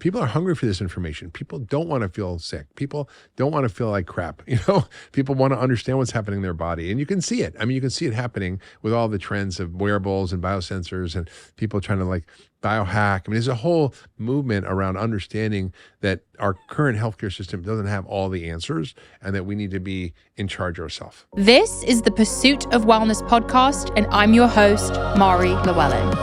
People are hungry for this information. People don't want to feel sick. People don't want to feel like crap. People want to understand what's happening in their body. And you can see it. I mean, you can see it happening with all the trends of wearables and biosensors and people trying to like biohack. I mean, there's a whole movement around understanding that our current healthcare system doesn't have all the answers and that we need to be in charge ourselves. This is the Pursuit of Wellness podcast, and I'm your host, Mari Llewellyn.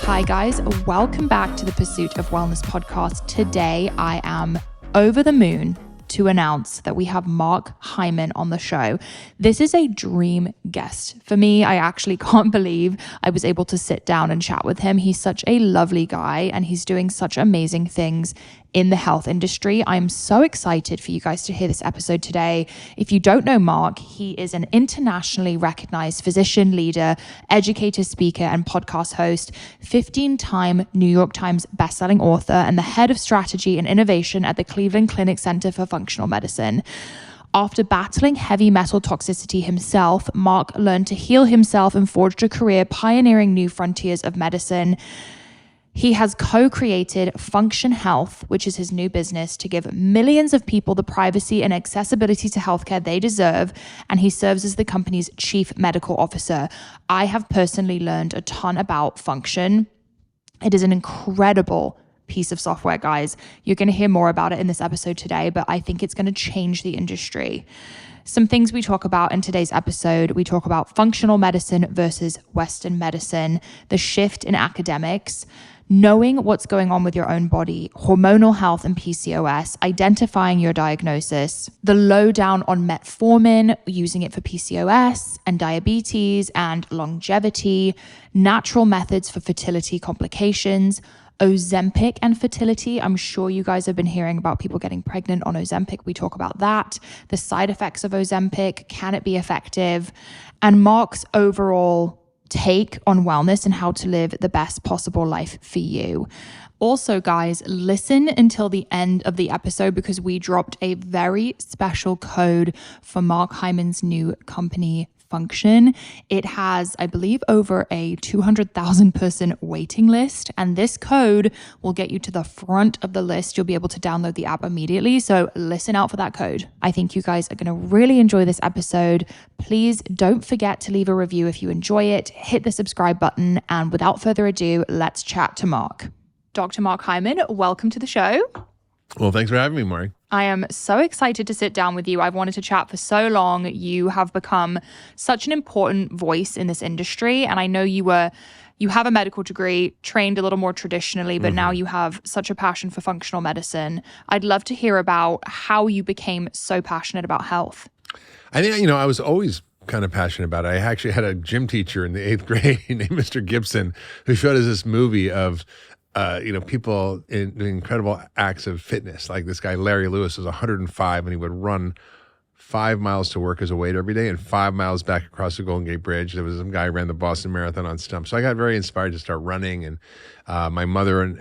Hi guys, welcome back to the Pursuit of Wellness podcast. Today I am over the moon to announce that we have Mark Hyman on the show. This is a dream guest for me. I actually can't believe I was able to sit down and chat with him. He's such a lovely guy and he's doing such amazing things in the health industry. I'm so excited for you guys to hear this episode today. If you don't know Mark, he is an internationally recognized physician, leader, educator, speaker, and podcast host, 15-time New York Times bestselling author, and the head of strategy and innovation at the Cleveland Clinic Center for Functional Medicine. After battling heavy metal toxicity himself, Mark learned to heal himself and forged a career pioneering new frontiers of medicine. He has co-created Function Health, which is his new business to give millions of people the privacy and accessibility to healthcare they deserve, and he serves as the company's chief medical officer. I have personally learned a ton about Function. It is an incredible piece of software, guys. You're going to hear more about it in this episode today, but I think it's going to change the industry. Some things we talk about in today's episode. We talk about functional medicine versus Western medicine, the shift in academics, knowing what's going on with your own body, hormonal health and PCOS, identifying your diagnosis, the lowdown on Metformin, using it for PCOS and diabetes and longevity, natural methods for fertility complications, Ozempic and fertility. I'm sure you guys have been hearing about people getting pregnant on Ozempic. We talk about that, the side effects of Ozempic, can it be effective, and Mark's overall take on wellness and how to live the best possible life for you. Also, guys, listen until the end of the episode because we dropped a very special code for Mark Hyman's new company, Function. It has, I believe, over a 200,000 person waiting list, and this code will get you to the front of the list. You'll be able to download the app immediately, so listen out for that code. I think you guys are going to really enjoy this episode. Please don't forget to leave a review if you enjoy it. Hit the subscribe button, and without further ado, let's chat to Mark. Dr. Mark Hyman, welcome to the show. Well, thanks for having me, Mari. I am so excited to sit down with you. I've wanted to chat for so long. You have become such an important voice in this industry. And I know you have a medical degree, trained a little more traditionally, but now you have such a passion for functional medicine. I'd love to hear about how you became so passionate about health. I think, I was always kind of passionate about it. I actually had a gym teacher in the 8th grade named Mr. Gibson who showed us this movie of people doing incredible acts of fitness. Like this guy, Larry Lewis, was 105 and he would run 5 miles to work as a weight every day and 5 miles back across the Golden Gate Bridge. There was some guy who ran the Boston Marathon on stumps. So I got very inspired to start running. And my mother and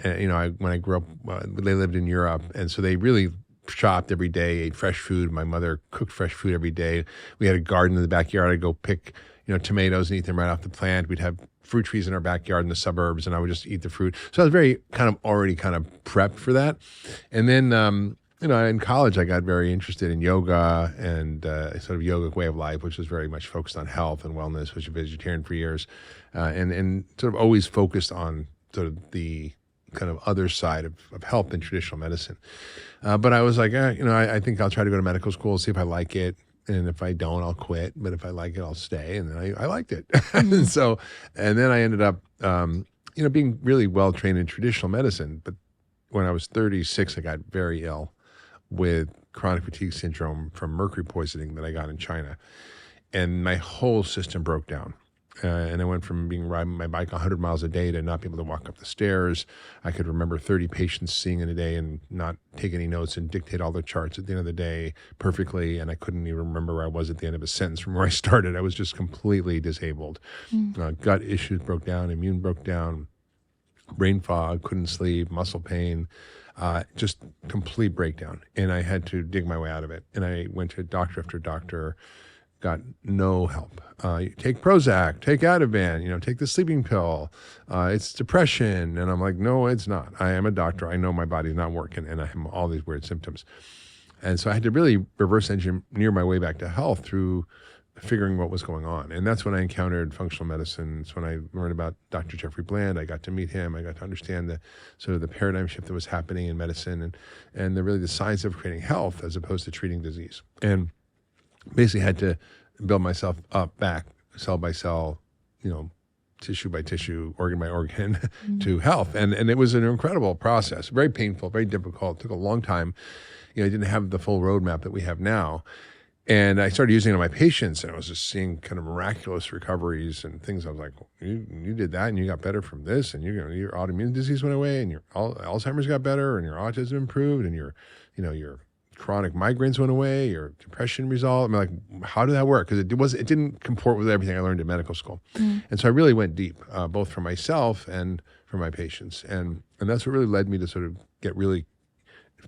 when I grew up, they lived in Europe. And so they really shopped every day, ate fresh food. My mother cooked fresh food every day. We had a garden in the backyard. I'd go pick, tomatoes and eat them right off the plant. We'd have fruit trees in our backyard in the suburbs, and I would just eat the fruit. So I was very already prepped for that. And then, in college, I got very interested in yoga and sort of yogic way of life, which was very much focused on health and wellness. Was a vegetarian for years, and sort of always focused on sort of the kind of other side of health in traditional medicine. But I was like, I think I'll try to go to medical school, see if I like it. And if I don't, I'll quit. But if I like it, I'll stay. And then I liked it. and then I ended up, being really well trained in traditional medicine. But when I was 36, I got very ill with chronic fatigue syndrome from mercury poisoning that I got in China. And my whole system broke down. And I went from riding my bike 100 miles a day to not be able to walk up the stairs. I could remember 30 patients seeing in a day and not take any notes and dictate all the charts at the end of the day perfectly. And I couldn't even remember where I was at the end of a sentence from where I started. I was just completely disabled. Gut issues broke down, immune broke down, brain fog, couldn't sleep, muscle pain, just complete breakdown. And I had to dig my way out of it. And I went to doctor after doctor, got no help. You take Prozac, take Ativan, take the sleeping pill. It's depression. And I'm like, no, it's not. I am a doctor. I know my body's not working and I have all these weird symptoms. And so I had to really reverse engineer my way back to health through figuring what was going on. And that's when I encountered functional medicine. It's when I learned about Dr. Jeffrey Bland. I got to meet him. I got to understand the sort of the paradigm shift that was happening in medicine and the science of creating health as opposed to treating disease. And basically had to build myself up back, cell by cell, tissue by tissue, organ by organ to health. And it was an incredible process, very painful, very difficult. It took a long time. I didn't have the full roadmap that we have now. And I started using it on my patients, and I was just seeing kind of miraculous recoveries and things. I was like, you did that, and you got better from this, and your autoimmune disease went away, and your Alzheimer's got better, and your autism improved, and your chronic migraines went away, your depression resolved. I'm like, how did that work? Because it didn't comport with everything I learned in medical school. And so I really went deep, both for myself and for my patients. And that's what really led me to sort of get really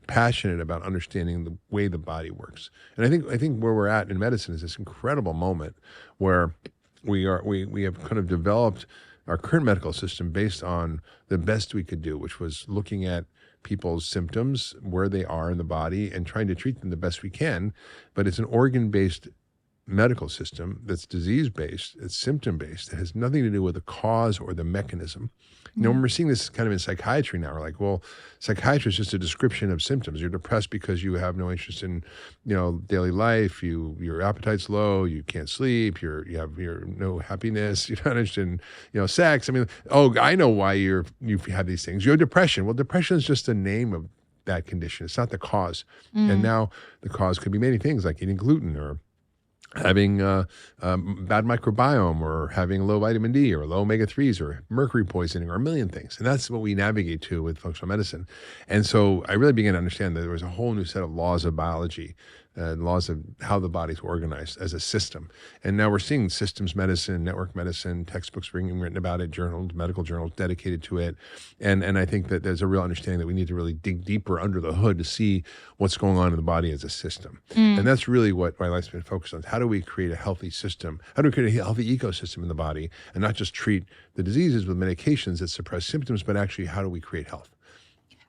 passionate about understanding the way the body works. And I think where we're at in medicine is this incredible moment where we have kind of developed our current medical system based on the best we could do, which was looking at people's symptoms, where they are in the body, and trying to treat them the best we can. But it's an organ-based medical system that's disease-based, it's symptom-based. It has nothing to do with the cause or the mechanism. When we're seeing this kind of in psychiatry now, we're like, well, psychiatry is just a description of symptoms. You're depressed because you have no interest in, daily life. Your appetite's low. You can't sleep. You have no happiness. You're not interested in, sex. I mean, I know why you have these things. You have depression. Well, depression is just the name of that condition. It's not the cause. And now the cause could be many things, like eating gluten or having bad microbiome or having low vitamin D or low omega-3s or mercury poisoning or a million things. And that's what we navigate to with functional medicine. And so I really began to understand that there was a whole new set of laws of biology, laws of how the body's organized as a system. And now we're seeing systems medicine, network medicine, textbooks being written about it, journals, medical journals dedicated to it. And I think that there's a real understanding that we need to really dig deeper under the hood to see what's going on in the body as a system. And that's really what my life's been focused on. How do we create a healthy system? How do we create a healthy ecosystem in the body and not just treat the diseases with medications that suppress symptoms, but actually how do we create health?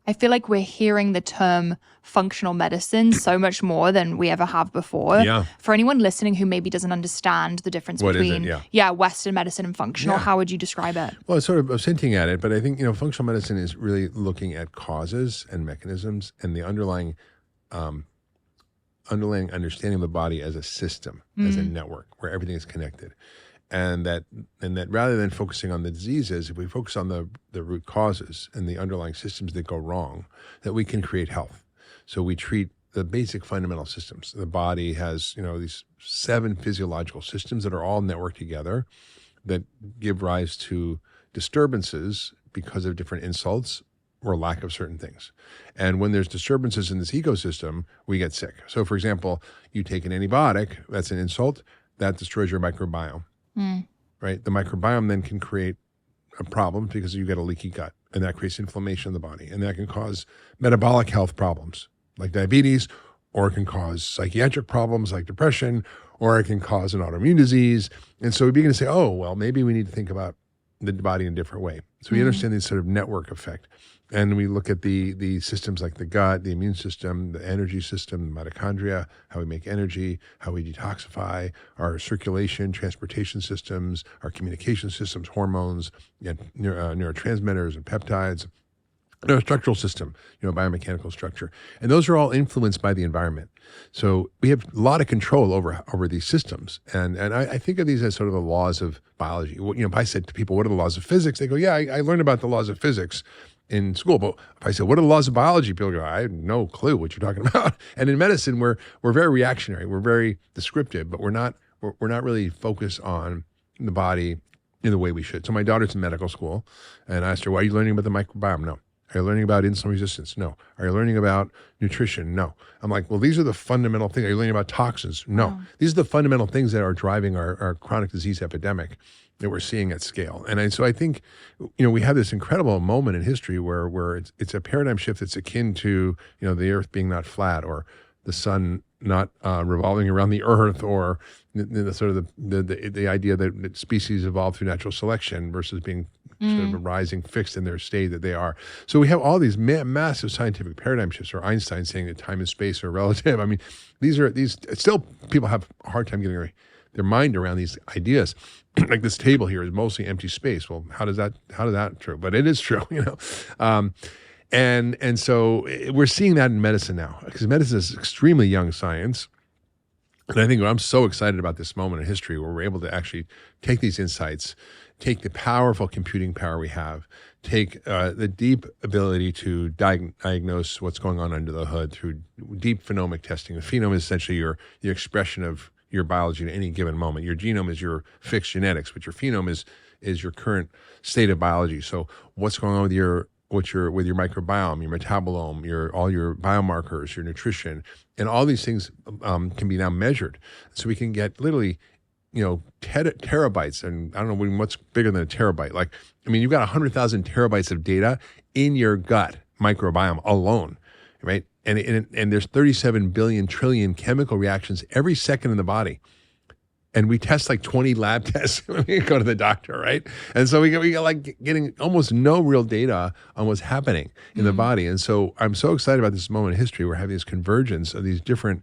I feel like we're hearing the term functional medicine so much more than we ever have before. Yeah. For anyone listening who maybe doesn't understand the difference between Western medicine and functional, how would you describe it? Well, it's sort of hinting at it, but I think, functional medicine is really looking at causes and mechanisms and the underlying understanding of the body as a system, as a network where everything is connected. And that rather than focusing on the diseases, if we focus on the root causes and the underlying systems that go wrong, that we can create health. So we treat the basic fundamental systems. The body has, these 7 physiological systems that are all networked together that give rise to disturbances because of different insults or lack of certain things. And when there's disturbances in this ecosystem, we get sick. So for example, you take an antibiotic, that's an insult, that destroys your microbiome. Right? The microbiome then can create a problem because you get a leaky gut, and that creates inflammation in the body, and that can cause metabolic health problems like diabetes, or it can cause psychiatric problems like depression, or it can cause an autoimmune disease. And so we begin to say, oh, well, maybe we need to think about the body in a different way. So we understand this sort of network effect. And we look at the systems like the gut, the immune system, the energy system, the mitochondria, how we make energy, how we detoxify, our circulation, transportation systems, our communication systems, hormones, neurotransmitters and peptides, our structural system, biomechanical structure. And those are all influenced by the environment. So we have a lot of control over these systems. And I think of these as sort of the laws of biology. If I said to people, what are the laws of physics? They go, yeah, I learned about the laws of physics in school. But if I said, what are the laws of biology? People go, I have no clue what you're talking about. And in medicine, we're very reactionary. We're very descriptive, but we're not really focused on the body in the way we should. So my daughter's in medical school, and I asked her, why are you learning about the microbiome? No. Are you learning about insulin resistance? No. Are you learning about nutrition? No. I'm like, well, these are the fundamental things. Are you learning about toxins? No. These are the fundamental things that are driving our chronic disease epidemic that we're seeing at scale. And so I think, we have this incredible moment in history where it's a paradigm shift that's akin to, the earth being not flat or the sun revolving around the earth, or the sort of the idea that species evolve through natural selection versus being sort of rising fixed in their state that they are. So we have all these massive scientific paradigm shifts, or Einstein saying that time and space are relative. I mean, these still, people have a hard time getting their mind around these ideas. Like this table here is mostly empty space. Well, how does that true? But it is true, And so we're seeing that in medicine now, because medicine is extremely young science. And I think I'm so excited about this moment in history where we're able to actually take these insights, take the powerful computing power we have, take the deep ability to diagnose what's going on under the hood through deep phenomic testing. The phenome is essentially your expression of your biology at any given moment. Your genome is your fixed genetics, but your phenome is your current state of biology. So what's going on with your microbiome, your metabolome, all your biomarkers, your nutrition, and all these things can be now measured. So we can get literally, terabytes, and I don't know what's bigger than a terabyte. You've got 100,000 terabytes of data in your gut microbiome alone, right? And there's 37 billion trillion chemical reactions every second in the body. And we test like 20 lab tests when we go to the doctor, right? And so we get getting almost no real data on what's happening in the body. And so I'm so excited about this moment in history. We're having this convergence of these different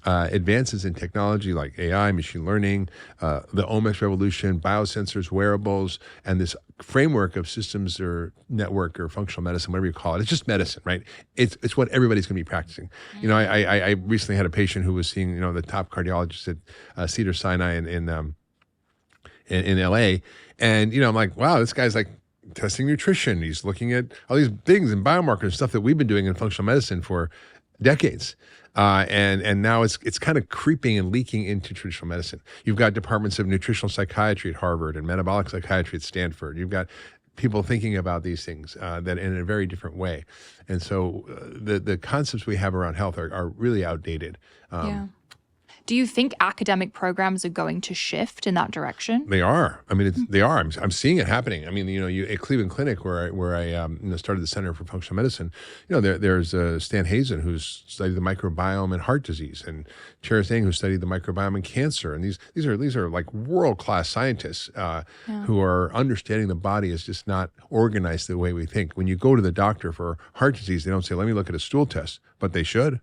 advances in technology like AI, machine learning, the omics revolution, biosensors, wearables, and this framework of systems or network or functional medicine, whatever you call it. It's just medicine, right? It's what everybody's going to be practicing. I recently had a patient who was seeing, the top cardiologist at Cedar Sinai in LA. And, I'm like, wow, this guy's like testing nutrition. He's looking at all these things and biomarkers, stuff that we've been doing in functional medicine for decades. And now it's kind of creeping and leaking into traditional medicine. You've got departments of nutritional psychiatry at Harvard and metabolic psychiatry at Stanford. You've got people thinking about these things that in a very different way. And so the concepts we have around health are really outdated. Do you think academic programs are going to shift in that direction? They are. They are. I'm seeing it happening. At Cleveland Clinic, where I started the Center for Functional Medicine, there's Stan Hazen, who's studied the microbiome and heart disease, and Cheris Ng, who studied the microbiome and cancer. And these are like world-class scientists who are understanding the body is just not organized the way we think. When you go to the doctor for heart disease, they don't say, let me look at a stool test, but they should.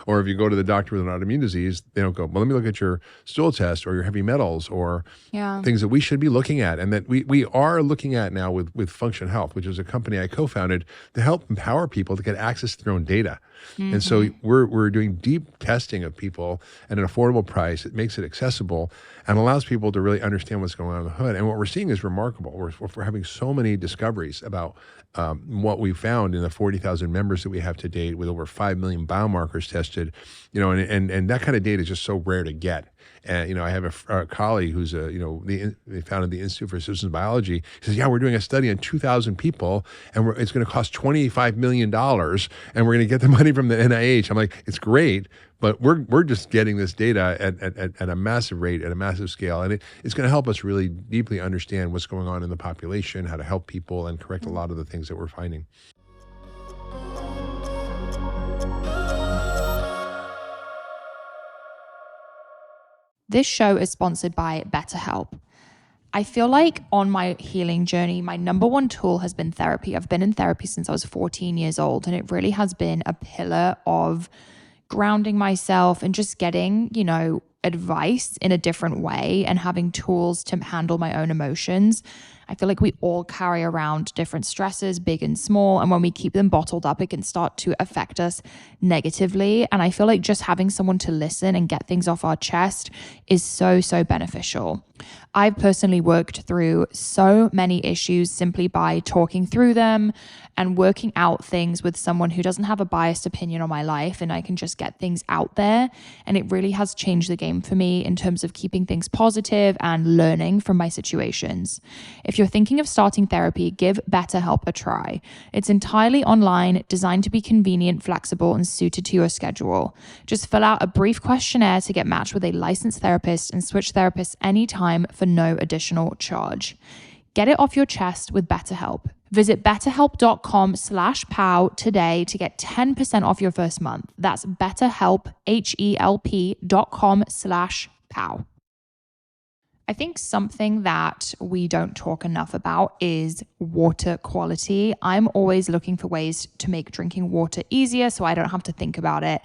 Or if you go to the doctor with an autoimmune disease, they don't go, well, let me look at your stool test or your heavy metals or things that we should be looking at, and that we are looking at now with Function Health, which is a company I co-founded to help empower people to get access to their own data. And so we're doing deep testing of people at an affordable price. It makes it accessible and allows people to really understand what's going on in the hood. And what we're seeing is remarkable. We're having so many discoveries about what we found in the 40,000 members that we have to date, with over 5 million biomarkers tested, and that kind of data is just so rare to get. And, I have a colleague who's they founded the Institute for Systems Biology. He says, we're doing a study on 2,000 people, and it's going to cost $25 million, and we're going to get the money from the NIH. I'm like, it's great, but we're just getting this data at a massive rate, at a massive scale. And it's going to help us really deeply understand what's going on in the population, how to help people, and correct a lot of the things that we're finding. This show is sponsored by BetterHelp. I feel like on my healing journey, my number one tool has been therapy. I've been in therapy since I was 14 years old, and it really has been a pillar of grounding myself and just getting, advice in a different way and having tools to handle my own emotions. I feel like we all carry around different stresses, big and small, and when we keep them bottled up, it can start to affect us negatively. And I feel like just having someone to listen and get things off our chest is so, so beneficial. I've personally worked through so many issues simply by talking through them and working out things with someone who doesn't have a biased opinion on my life, and I can just get things out there. And it really has changed the game for me in terms of keeping things positive and learning from my situations. If you're thinking of starting therapy, give BetterHelp a try. It's entirely online, designed to be convenient, flexible, and suited to your schedule. Just fill out a brief questionnaire to get matched with a licensed therapist and switch therapists anytime for no additional charge. Get it off your chest with BetterHelp. Visit betterhelp.com/pow today to get 10% off your first month. That's betterhelp, HELP.com/pow. I think something that we don't talk enough about is water quality. I'm always looking for ways to make drinking water easier so I don't have to think about it.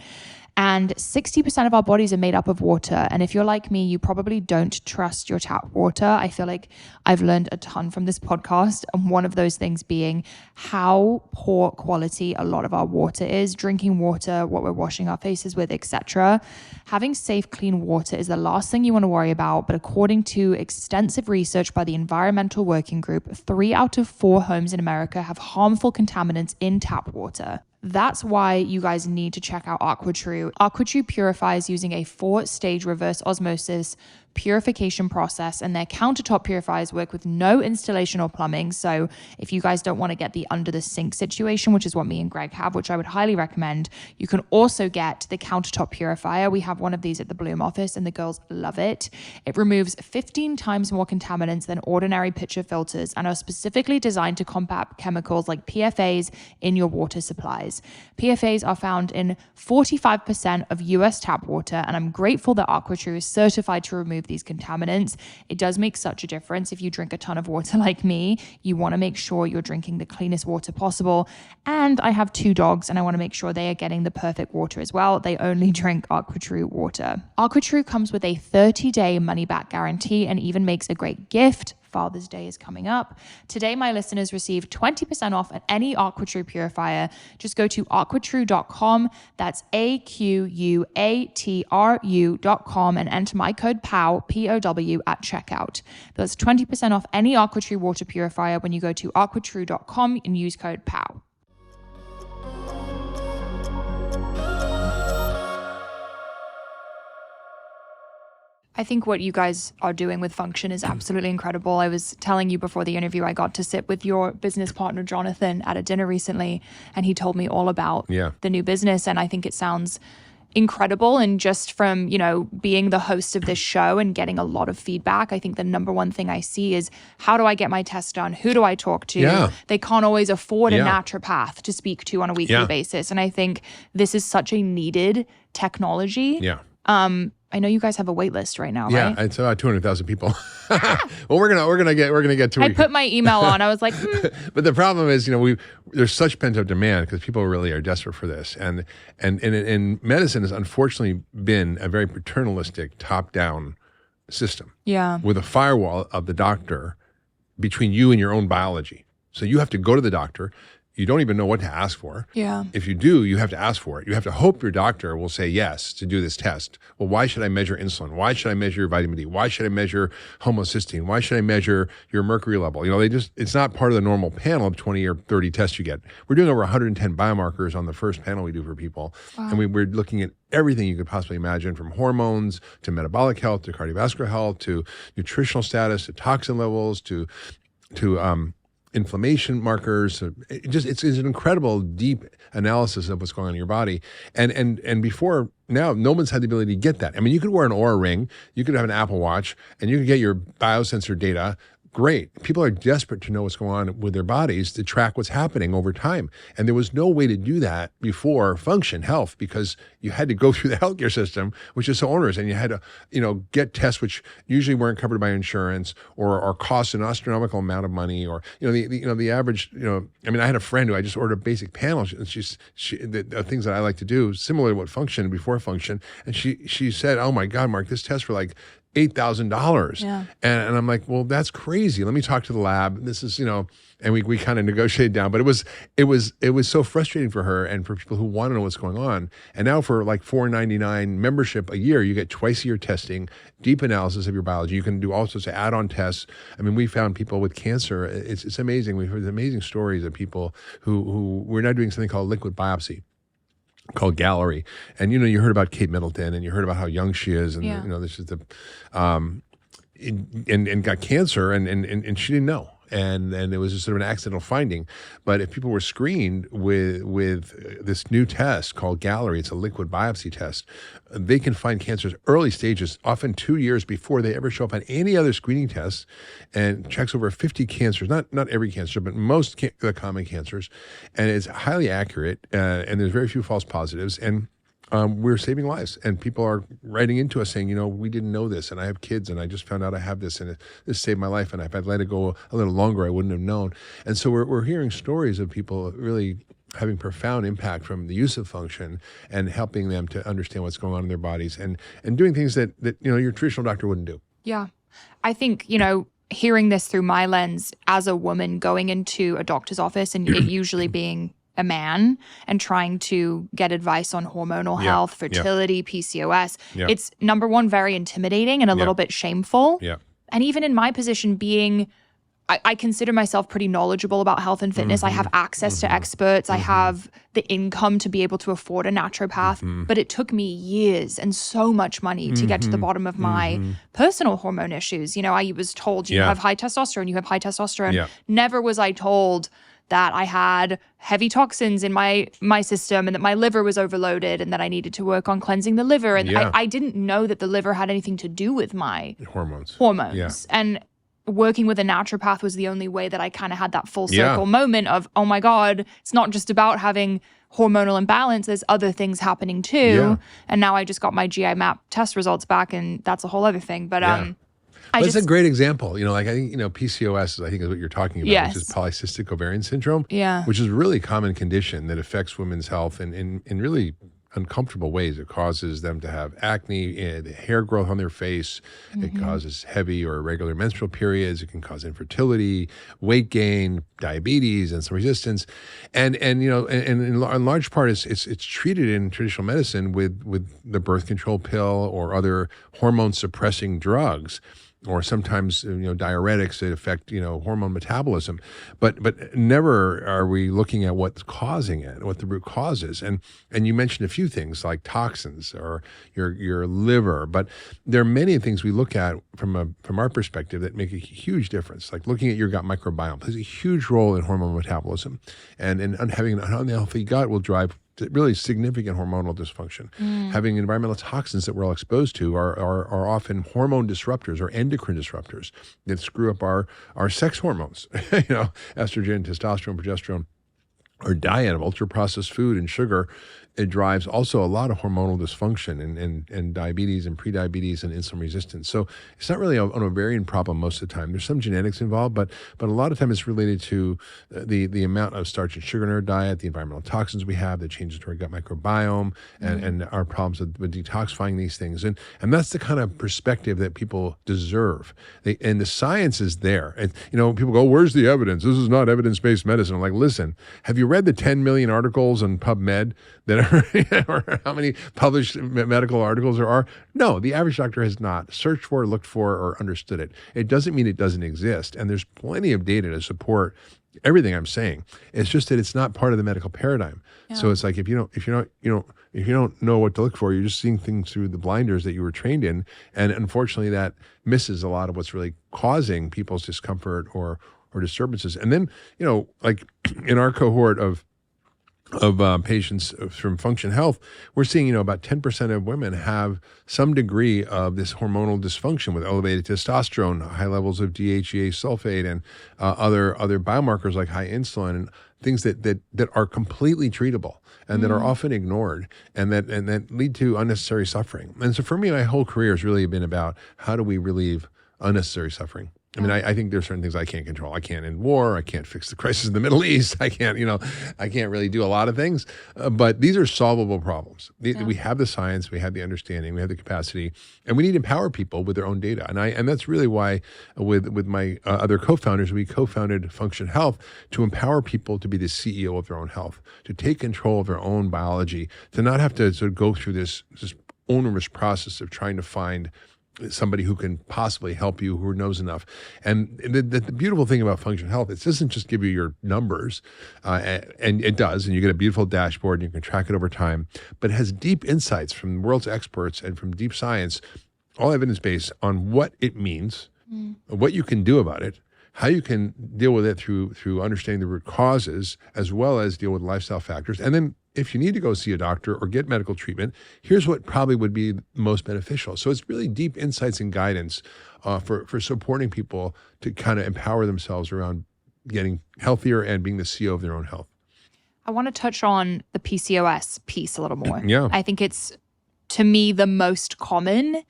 And 60% of our bodies are made up of water. And if you're like me, you probably don't trust your tap water. I feel like I've learned a ton from this podcast. And one of those things being how poor quality a lot of our water is. Drinking water, what we're washing our faces with, etc. Having safe, clean water is the last thing you want to worry about. But according to extensive research by the Environmental Working Group, 3 out of 4 homes in America have harmful contaminants in tap water. That's why you guys need to check out AquaTrue. AquaTrue purifies using a 4-stage reverse osmosis purification process, and their countertop purifiers work with no installation or plumbing. So if you guys don't want to get the under the sink situation, which is what me and Greg have, which I would highly recommend, you can also get the countertop purifier. We have one of these at the Bloom office and the girls love it. It removes 15 times more contaminants than ordinary pitcher filters and are specifically designed to combat chemicals like PFAs in your water supplies. PFAs are found in 45% of US tap water, and I'm grateful that AquaTrue is certified to remove these contaminants. It does make such a difference. If you drink a ton of water like me, you want to make sure you're drinking the cleanest water possible. And I have 2 dogs and I want to make sure they are getting the perfect water as well. They only drink AquaTrue water. AquaTrue comes with a 30-day money-back guarantee and even makes a great gift. Father's Day is coming up. Today, my listeners receive 20% off at any AquaTrue purifier. Just go to aquatrue.com. That's AQUATRU.com and enter my code POW, POW at checkout. That's 20% off any AquaTrue water purifier when you go to aquatrue.com and use code POW. I think what you guys are doing with Function is absolutely incredible. I was telling you before the interview, I got to sit with your business partner, Jonathan, at a dinner recently, and he told me all about the new business. And I think it sounds incredible. And just from, being the host of this show and getting a lot of feedback, I think the number one thing I see is, how do I get my test done? Who do I talk to? Yeah. They can't always afford a naturopath to speak to on a weekly basis. And I think this is such a needed technology. Yeah. I know you guys have a wait list right now, yeah, right? it's about 200,000 people. Well, we're gonna get to. I put my email on. I was like, But the problem is, there's such pent up demand because people really are desperate for this, and medicine has unfortunately been a very paternalistic, top down system. Yeah. With a firewall of the doctor between you and your own biology. So you have to go to the doctor. You don't even know what to ask for. Yeah. If you do, you have to ask for it. You have to hope your doctor will say yes to do this test. Well, why should I measure insulin? Why should I measure your vitamin D? Why should I measure homocysteine? Why should I measure your mercury level? It's not part of the normal panel of 20 or 30 tests you get. We're doing over 110 biomarkers on the first panel we do for people. Wow. And we're looking at everything you could possibly imagine, from hormones to metabolic health to cardiovascular health to nutritional status to toxin levels to inflammation markers. It's an incredible deep analysis of what's going on in your body. And before now, no one's had the ability to get that. I mean, you could wear an Oura ring, you could have an Apple Watch, and you could get your biosensor data. Great. People are desperate to know what's going on with their bodies to track what's happening over time. And there was no way to do that before Function Health, because you had to go through the healthcare system, which is so onerous, and you had to, get tests which usually weren't covered by insurance or cost an astronomical amount of money, or the average. I had a friend who I just ordered a basic panel, and the things that I like to do similar to what Function before Function, and she said, "Oh my God, Mark, this test for like $8,000. Yeah. And I'm like, well, that's crazy. Let me talk to the lab. This is, and we kind of negotiated down, but it was so frustrating for her and for people who want to know what's going on. And now for like $4.99 membership a year, you get twice a year testing, deep analysis of your biology. You can do all sorts of add-on tests. I mean, we found people with cancer. It's amazing. We've heard amazing stories of people who we're now doing something called liquid biopsy, called Gallery. And you heard about Kate Middleton, and you heard about how young she is, and this is the and got cancer, and she didn't know. and it was just sort of an accidental finding. But if people were screened with this new test called Gallery, it's a liquid biopsy test, they can find cancers early stages, often 2 years before they ever show up on any other screening tests, and checks over 50 cancers, not every cancer, but most the common cancers, and it's highly accurate, and there's very few false positives, and we're saving lives. And people are writing into us saying, we didn't know this, and I have kids, and I just found out I have this, and this saved my life, and if I'd let it go a little longer, I wouldn't have known. And so we're hearing stories of people really having profound impact from the use of function and helping them to understand what's going on in their bodies and doing things that your traditional doctor wouldn't do. Yeah. I think, hearing this through my lens as a woman going into a doctor's office and it usually being a man and trying to get advice on hormonal health, fertility, PCOS, it's number one, very intimidating and a little bit shameful. Yeah. And even in my position being, I consider myself pretty knowledgeable about health and fitness. I have access to experts. I have the income to be able to afford a naturopath. But it took me years and so much money to get to the bottom of my personal hormone issues. I was told you have high testosterone, you have high testosterone. Yeah. Never was I told that I had heavy toxins in my system and that my liver was overloaded and that I needed to work on cleansing the liver. And I didn't know that the liver had anything to do with my hormones. Yeah. And working with a naturopath was the only way that I kind of had that full circle moment of, oh my God, it's not just about having hormonal imbalance, there's other things happening too. Yeah. And now I just got my GI map test results back and that's a whole other thing. But it's a great example. I think, PCOS is what you're talking about, which is polycystic ovarian syndrome, which is a really common condition that affects women's health in really uncomfortable ways. It causes them to have acne, hair growth on their face. It causes heavy or irregular menstrual periods. It can cause infertility, weight gain, diabetes, and some resistance. And in large part, it's treated in traditional medicine with the birth control pill or other hormone suppressing drugs, or sometimes diuretics that affect hormone metabolism, but never are we looking at what's causing it, what the root cause is. And you mentioned a few things like toxins or your liver, but there are many things we look at from our perspective that make a huge difference. Like looking at your gut microbiome plays a huge role in hormone metabolism, and having an unhealthy gut will drive really significant hormonal dysfunction. Having environmental toxins that we're all exposed to are often hormone disruptors or endocrine disruptors that screw up our sex hormones, estrogen, testosterone, progesterone. Our diet of ultra-processed food and sugar, it drives also a lot of hormonal dysfunction and diabetes and prediabetes and insulin resistance. So it's not really an ovarian problem most of the time. There's some genetics involved, but a lot of time it's related to the amount of starch and sugar in our diet, the environmental toxins we have, the changes to our gut microbiome, and our problems with detoxifying these things. And that's the kind of perspective that people deserve. And the science is there. And people go, where's the evidence? This is not evidence-based medicine. I'm like, listen, have you read the 10 million articles on PubMed that are, or how many published medical articles there are? No, the average doctor has not searched for, looked for, or understood it. It doesn't mean it doesn't exist. And there's plenty of data to support everything I'm saying. It's just that it's not part of the medical paradigm. Yeah. So it's like if you don't know what to look for, you're just seeing things through the blinders that you were trained in, and unfortunately that misses a lot of what's really causing people's discomfort or disturbances. And then like in our cohort of patients from Function Health, we're seeing about 10% of women have some degree of this hormonal dysfunction with elevated testosterone, high levels of DHEA sulfate, and other biomarkers like high insulin and things that are completely treatable and that are often ignored and that lead to unnecessary suffering. And so for me, my whole career has really been about how do we relieve unnecessary suffering. I mean, I think there's certain things I can't control. I can't end war. I can't fix the crisis in the Middle East. I can't really do a lot of things. But these are solvable problems. We have the science, we have the understanding, we have the capacity, and we need to empower people with their own data. And that's really why with my other co-founders, we co-founded Function Health to empower people to be the CEO of their own health, to take control of their own biology, to not have to sort of go through this onerous process of trying to find somebody who can possibly help you, who knows enough. And the beautiful thing about Function Health, it doesn't just give you your numbers, and it does, and you get a beautiful dashboard and you can track it over time, but it has deep insights from the world's experts and from deep science, all evidence-based on what it means, what you can do about it, how you can deal with it through understanding the root causes, as well as deal with lifestyle factors. And then if you need to go see a doctor or get medical treatment, here's what probably would be most beneficial. So it's really deep insights and guidance for supporting people to kind of empower themselves around getting healthier and being the CEO of their own health. I want to touch on the PCOS piece a little more. Yeah. I think it's, to me, the most common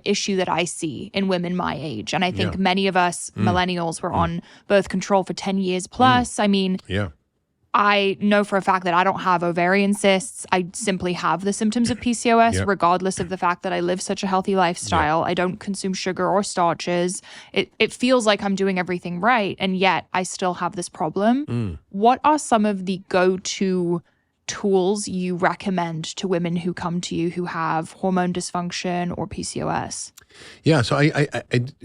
issue that I see in women my age. And I think many of us millennials were on birth control for 10 years plus. I mean, I know for a fact that I don't have ovarian cysts. I simply have the symptoms of PCOS, regardless of the fact that I live such a healthy lifestyle. I don't consume sugar or starches. It feels like I'm doing everything right, and yet I still have this problem. What are some of the go-to tools you recommend to women who come to you who have hormone dysfunction or PCOS? Yeah, so I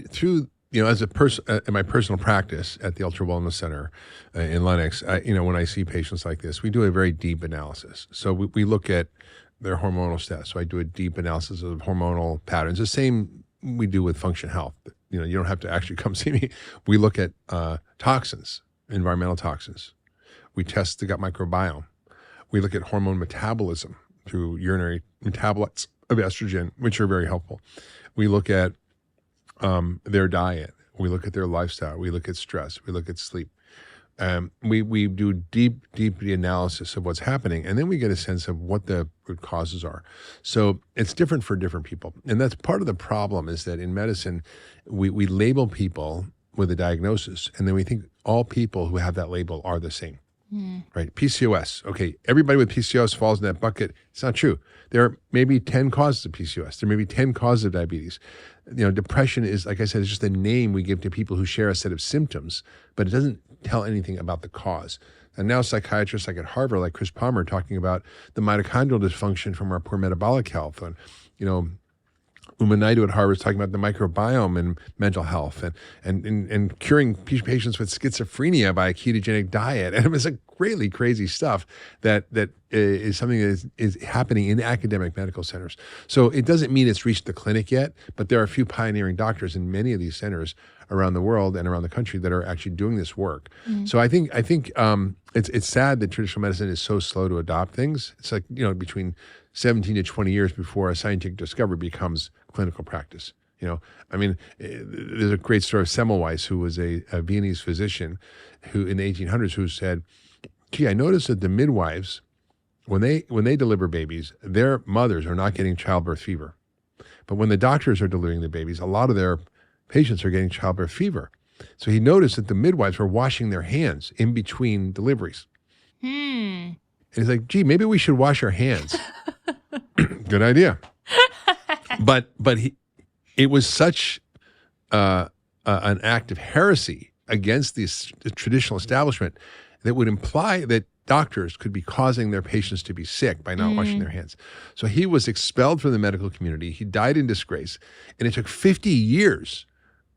through as a person in my personal practice at the Ultra Wellness Center in Lenox, when I see patients like this, we do a very deep analysis. So we look at their hormonal status. So I do a deep analysis of hormonal patterns. The same we do with Function Health. You don't have to actually come see me. We look at toxins, environmental toxins. We test the gut microbiome. We look at hormone metabolism through urinary metabolites of estrogen, which are very helpful. We look at their diet. We look at their lifestyle. We look at stress. We look at sleep. We do deep analysis of what's happening, and then we get a sense of what the root causes are. So it's different for different people. And that's part of the problem, is that in medicine, we label people with a diagnosis, and then we think all people who have that label are the same. Right? PCOS. Okay, everybody with PCOS falls in that bucket. It's not true. There are maybe 10 causes of PCOS. There may be 10 causes of diabetes. Depression is, like I said, is just a name we give to people who share a set of symptoms, but it doesn't tell anything about the cause. And now psychiatrists like at Harvard, like Chris Palmer, talking about the mitochondrial dysfunction from our poor metabolic health. And, Uma Naidu at Harvard is talking about the microbiome and mental health and curing patients with schizophrenia by a ketogenic diet. And it's like really crazy stuff that is something that is happening in academic medical centers. So it doesn't mean it's reached the clinic yet, but there are a few pioneering doctors in many of these centers around the world and around the country that are actually doing this work. So I think it's sad that traditional medicine is so slow to adopt things. It's like, between 17 to 20 years before a scientific discovery becomes clinical practice. There's a great story of Semmelweis, who was a Viennese physician who in the 1800s who said, gee, I noticed that the midwives, when they deliver babies, their mothers are not getting childbirth fever. But when the doctors are delivering the babies, a lot of their patients are getting childbirth fever. So he noticed that the midwives were washing their hands in between deliveries. And he's like, gee, maybe we should wash our hands. Good idea. But it was such an act of heresy against the traditional establishment that would imply that doctors could be causing their patients to be sick by not washing their hands. So he was expelled from the medical community. He died in disgrace. And it took 50 years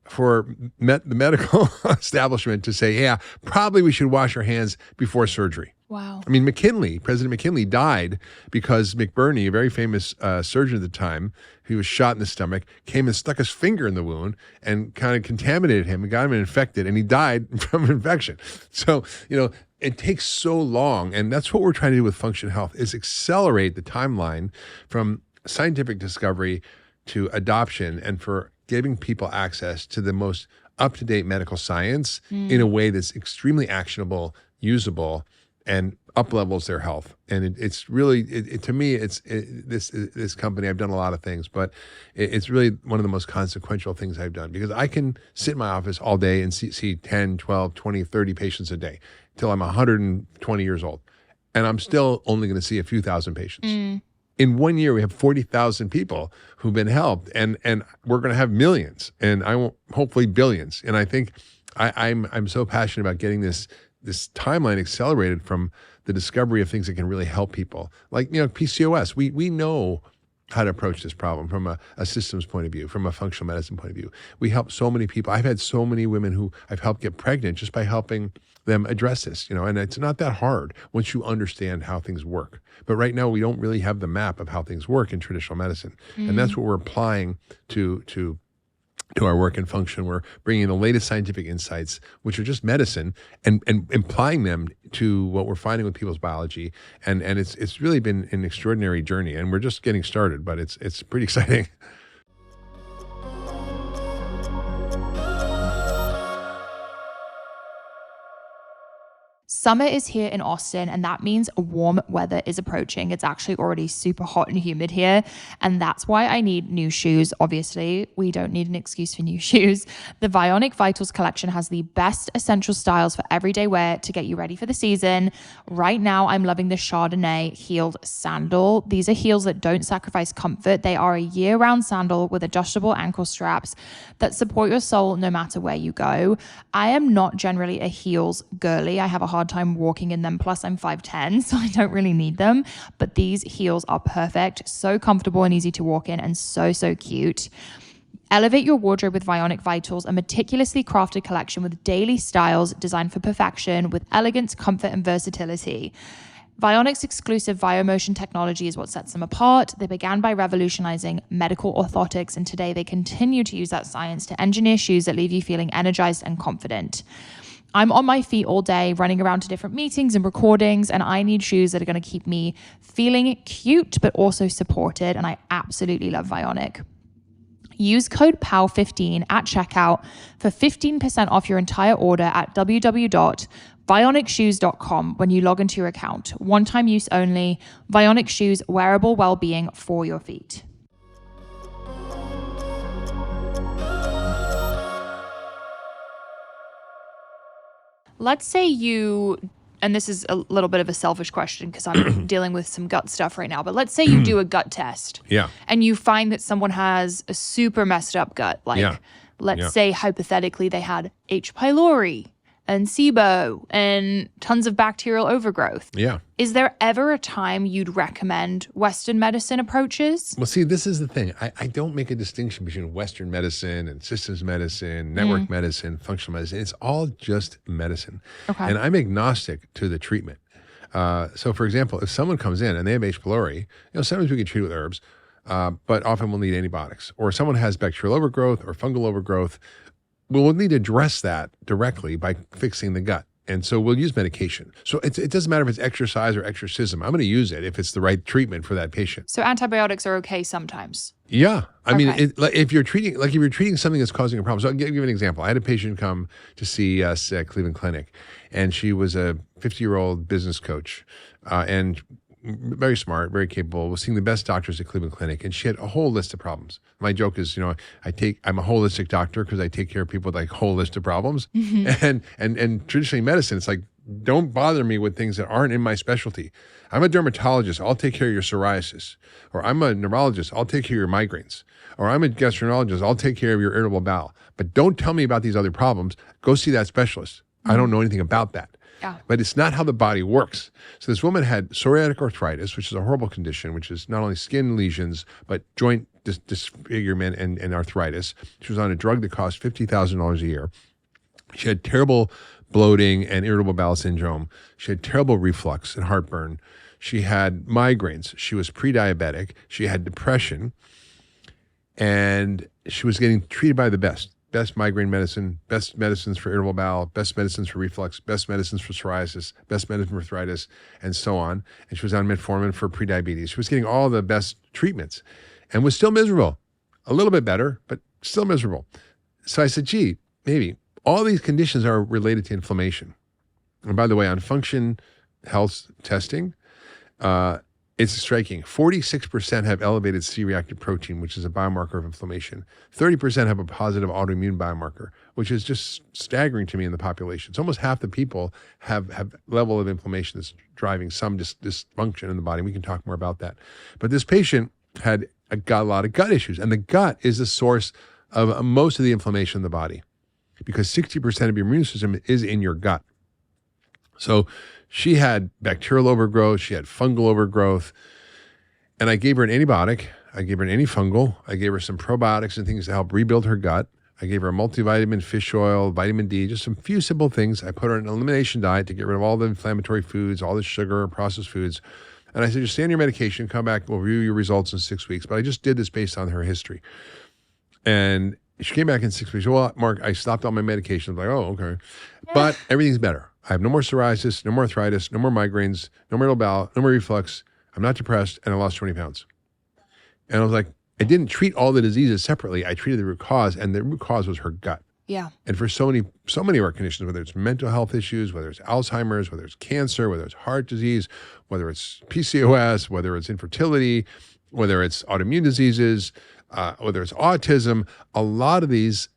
for the medical establishment to say, yeah, probably we should wash our hands before surgery. Wow. I mean, President McKinley died because McBurney, a very famous surgeon at the time, who was shot in the stomach, came and stuck his finger in the wound and kind of contaminated him and got him infected, and he died from infection. So, it takes so long, and that's what we're trying to do with Function Health, is accelerate the timeline from scientific discovery to adoption, and for giving people access to the most up-to-date medical science in a way that's extremely actionable, usable, and up-levels their health. And it's really, to me, this company, I've done a lot of things, but it's really one of the most consequential things I've done, because I can sit in my office all day and see 10, 12, 20, 30 patients a day till I'm 120 years old. And I'm still only going to see a few thousand patients. In 1 year, we have 40,000 people who've been helped, and we're going to have millions, and hopefully billions. And I think I'm so passionate about getting this timeline accelerated from the discovery of things that can really help people. Like, PCOS, we know how to approach this problem from a systems point of view, from a functional medicine point of view. We help so many people. I've had so many women who I've helped get pregnant just by helping them address this, and it's not that hard once you understand how things work. But right now, we don't really have the map of how things work in traditional medicine. And that's what we're applying to to our work and function. We're bringing the latest scientific insights, which are just medicine, and applying them to what we're finding with people's biology. And it's really been an extraordinary journey, and we're just getting started, but it's pretty exciting. Summer is here in Austin, and that means warm weather is approaching. It's actually already super hot and humid here, and that's why I need new shoes. Obviously, we don't need an excuse for new shoes. The Vionic Vitals collection has the best essential styles for everyday wear to get you ready for the season. Right now, I'm loving the Chardonnay heeled sandal. These are heels that don't sacrifice comfort. They are a year-round sandal with adjustable ankle straps that support your sole no matter where you go. I am not generally a heels girly. I have a hard time walking in them. Plus I'm 5'10", so I don't really need them. But these heels are perfect. So comfortable and easy to walk in, and so cute. Elevate your wardrobe with Vionic Vitals, a meticulously crafted collection with daily styles designed for perfection with elegance, comfort, and versatility. Vionic's exclusive VioMotion technology is what sets them apart. They began by revolutionizing medical orthotics, and today they continue to use that science to engineer shoes that leave you feeling energized and confident. I'm on my feet all day, running around to different meetings and recordings, and I need shoes that are going to keep me feeling cute, but also supported, and I absolutely love Vionic. Use code POW15 at checkout for 15% off your entire order at www.vionicshoes.com when you log into your account. One-time use only. Vionic Shoes, wearable well-being for your feet. Let's say you, and this is a little bit of a selfish question because I'm dealing with some gut stuff right now, but let's say you do a gut test. Yeah. And you find that someone has a super messed up gut. Like, let's say hypothetically they had H. pylori and SIBO and tons of bacterial overgrowth. Yeah. Is there ever a time you'd recommend Western medicine approaches? Well, see, this is the thing. I don't make a distinction between Western medicine and systems medicine, network medicine, functional medicine. It's all just medicine. Okay. And I'm agnostic to the treatment. So, for example, if someone comes in and they have H. pylori, sometimes we can treat with herbs, but often we'll need antibiotics. Or someone has bacterial overgrowth or fungal overgrowth, we'll need to address that directly by fixing the gut. And so we'll use medication. So it doesn't matter if it's exercise or exorcism. I'm going to use it if it's the right treatment for that patient. So antibiotics are okay sometimes? Yeah. I mean, if you're treating something that's causing a problem. So I'll give you an example. I had a patient come to see us at Cleveland Clinic, and she was a 50-year-old business coach and very smart, very capable, was seeing the best doctors at Cleveland Clinic, and she had a whole list of problems. My joke is, I'm a holistic doctor because I take care of people with like a whole list of problems. And traditionally in medicine, it's like, don't bother me with things that aren't in my specialty. I'm a dermatologist, I'll take care of your psoriasis. Or I'm a neurologist, I'll take care of your migraines. Or I'm a gastroenterologist, I'll take care of your irritable bowel. But don't tell me about these other problems. Go see that specialist. I don't know anything about that. Yeah. But it's not how the body works. So this woman had psoriatic arthritis, which is a horrible condition, which is not only skin lesions, but joint disfigurement and arthritis. She was on a drug that cost $50,000 a year. She had terrible bloating and irritable bowel syndrome. She had terrible reflux and heartburn. She had migraines. She was pre-diabetic. She had depression. And she was getting treated by the best migraine medicine, best medicines for irritable bowel, best medicines for reflux, best medicines for psoriasis, best medicine for arthritis, and so on. And she was on Metformin for prediabetes. She was getting all the best treatments and was still miserable. A little bit better, but still miserable. So I said, gee, maybe all these conditions are related to inflammation. And by the way, on function health testing, it's striking. 46% have elevated C-reactive protein, which is a biomarker of inflammation. 30% have a positive autoimmune biomarker, which is just staggering to me in the population. So almost half the people have level of inflammation that's driving some dysfunction in the body. We can talk more about that. But this patient got a lot of gut issues, and the gut is the source of most of the inflammation in the body because 60% of your immune system is in your gut. So she had bacterial overgrowth, she had fungal overgrowth, and I gave her an antibiotic, I gave her an antifungal, I gave her some probiotics and things to help rebuild her gut. I gave her a multivitamin, fish oil, vitamin D, just some few simple things. I put her on an elimination diet to get rid of all the inflammatory foods, all the sugar, processed foods. And I said, just stay on your medication, come back, we'll review your results in 6 weeks. But I just did this based on her history. And She came back in 6 weeks. Well, Mark, I stopped all my medications. I'm like, oh, okay. But everything's better. I have no more psoriasis, no more arthritis, no more migraines, no more irritable bowel, no more reflux. I'm not depressed, and I lost 20 pounds. And I was like, I didn't treat all the diseases separately. I treated the root cause, and the root cause was her gut. Yeah. And for so many of our conditions, whether it's mental health issues, whether it's Alzheimer's, whether it's cancer, whether it's heart disease, whether it's PCOS, whether it's infertility, whether it's autoimmune diseases, whether it's autism, a lot of these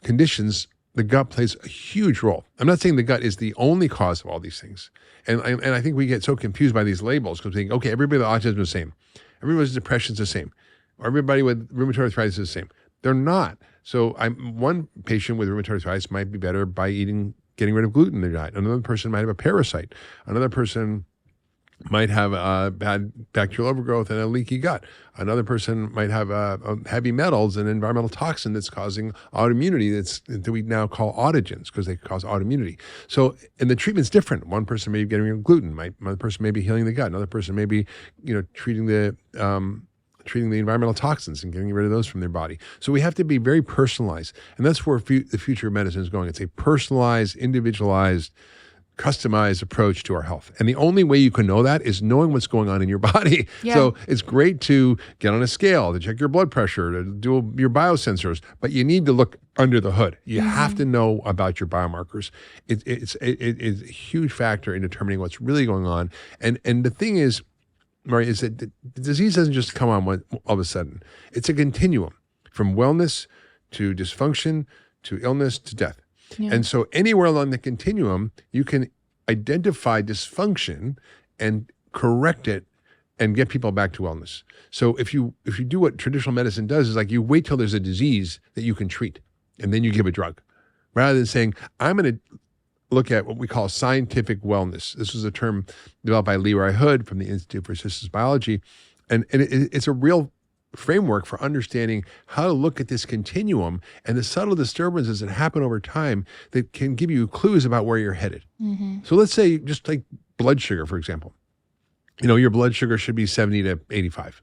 conditions, the gut plays a huge role. I'm not saying the gut is the only cause of all these things. And I think we get so confused by these labels because we think, okay, everybody with autism is the same. Everybody with depression is the same. Or everybody with rheumatoid arthritis is the same. They're not. So one patient with rheumatoid arthritis might be better by getting rid of gluten in their diet. Another person might have a parasite. Another person might have a bad bacterial overgrowth and a leaky gut. Another person might have heavy metals and environmental toxin that's causing autoimmunity that we now call autogens because they cause autoimmunity. So, and the treatment's different. One person may be getting rid of gluten. Another person may be healing the gut. Another person may be, treating the environmental toxins and getting rid of those from their body. So we have to be very personalized. And that's where the future of medicine is going. It's a personalized, individualized, customized approach to our health. And the only way you can know that is knowing what's going on in your body. Yeah. So it's great to get on a scale, to check your blood pressure, to do your biosensors, but you need to look under the hood. You have to know about your biomarkers. It's a huge factor in determining what's really going on. And the thing is, Mari, is that the disease doesn't just come on all of a sudden. It's a continuum from wellness to dysfunction to illness to death. Yeah. And so anywhere along the continuum, you can identify dysfunction and correct it and get people back to wellness. So if you do what traditional medicine does, is like you wait till there's a disease that you can treat and then you give a drug. Rather than saying, I'm going to look at what we call scientific wellness. This was a term developed by Leroy Hood from the Institute for Systems Biology. And it's a real framework for understanding how to look at this continuum and the subtle disturbances that happen over time that can give you clues about where you're headed. Mm-hmm. So let's say, just take blood sugar, for example. Your blood sugar should be 70 to 85.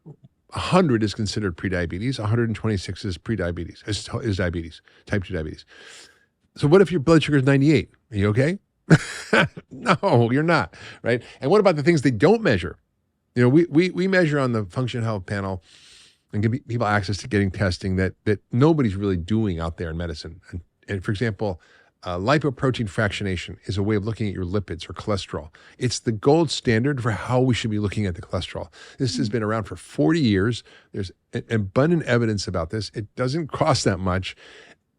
100 is considered prediabetes. 126 is prediabetes, is diabetes, type 2 diabetes. So what if your blood sugar is 98? Are you okay? No, you're not, right? And what about the things they don't measure? We measure on the Function Health Panel and give people access to getting testing that nobody's really doing out there in medicine. And for example, lipoprotein fractionation is a way of looking at your lipids or cholesterol. It's the gold standard for how we should be looking at the cholesterol. This has been around for 40 years. There's abundant evidence about this. It doesn't cost that much,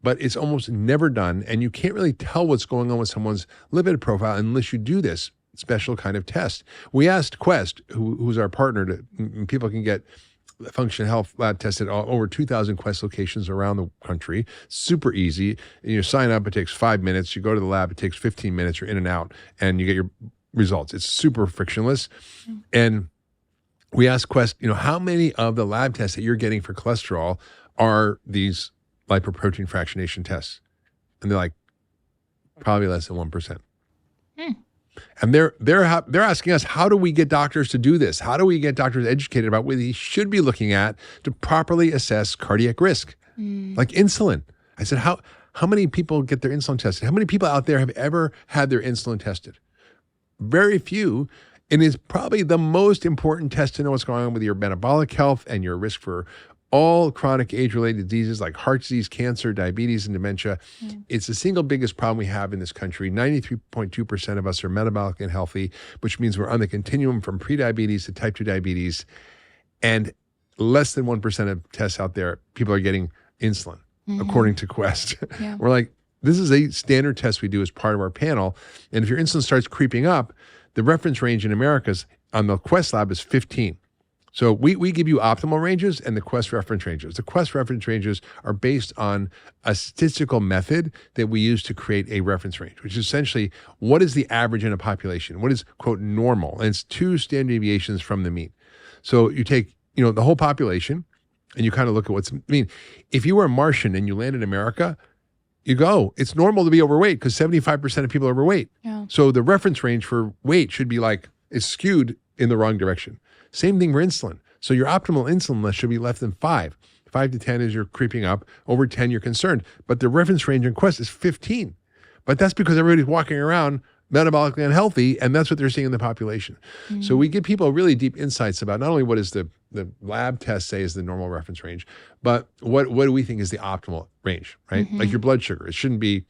but it's almost never done. And you can't really tell what's going on with someone's lipid profile unless you do this special kind of test. We asked Quest, who's our partner, people can get Function Health lab tested over 2,000 Quest locations around the country. Super easy. You sign up, it takes 5 minutes. You go to the lab, it takes 15 minutes. You're in and out, and you get your results. It's super frictionless. Mm-hmm. And we asked Quest, how many of the lab tests that you're getting for cholesterol are these lipoprotein fractionation tests? And they're like, probably less than 1%. And they're asking us, how do we get doctors to do this? How do we get doctors educated about what they should be looking at to properly assess cardiac risk? Like insulin. I said, how many people get their insulin tested? How many people out there have ever had their insulin tested? Very few. And it's probably the most important test to know what's going on with your metabolic health and your risk for all chronic age-related diseases like heart disease, cancer, diabetes, and dementia. It's the single biggest problem we have in this country. 93.2% of us are metabolic and healthy, which means we're on the continuum from prediabetes to type 2 diabetes. And less than 1% of tests out there, people are getting insulin, according to Quest. Yeah. We're like, this is a standard test we do as part of our panel. And if your insulin starts creeping up, the reference range in America's on the Quest lab is 15. So we give you optimal ranges and the Quest reference ranges. The Quest reference ranges are based on a statistical method that we use to create a reference range, which is essentially what is the average in a population? What is, quote, normal? And it's 2 standard deviations from the mean. So you take, the whole population and you kind of look at if you were a Martian and you land in America, you go, it's normal to be overweight because 75% of people are overweight. Yeah. So the reference range for weight should be it's skewed in the wrong direction. Same thing for insulin. So your optimal insulin list should be less than 5. 5 to 10 is you're creeping up. Over 10, you're concerned. But the reference range in Quest is 15. But that's because everybody's walking around metabolically unhealthy, and that's what they're seeing in the population. So we give people really deep insights about not only what is the lab tests say is the normal reference range, but what do we think is the optimal range, right? Like your blood sugar. It shouldn't be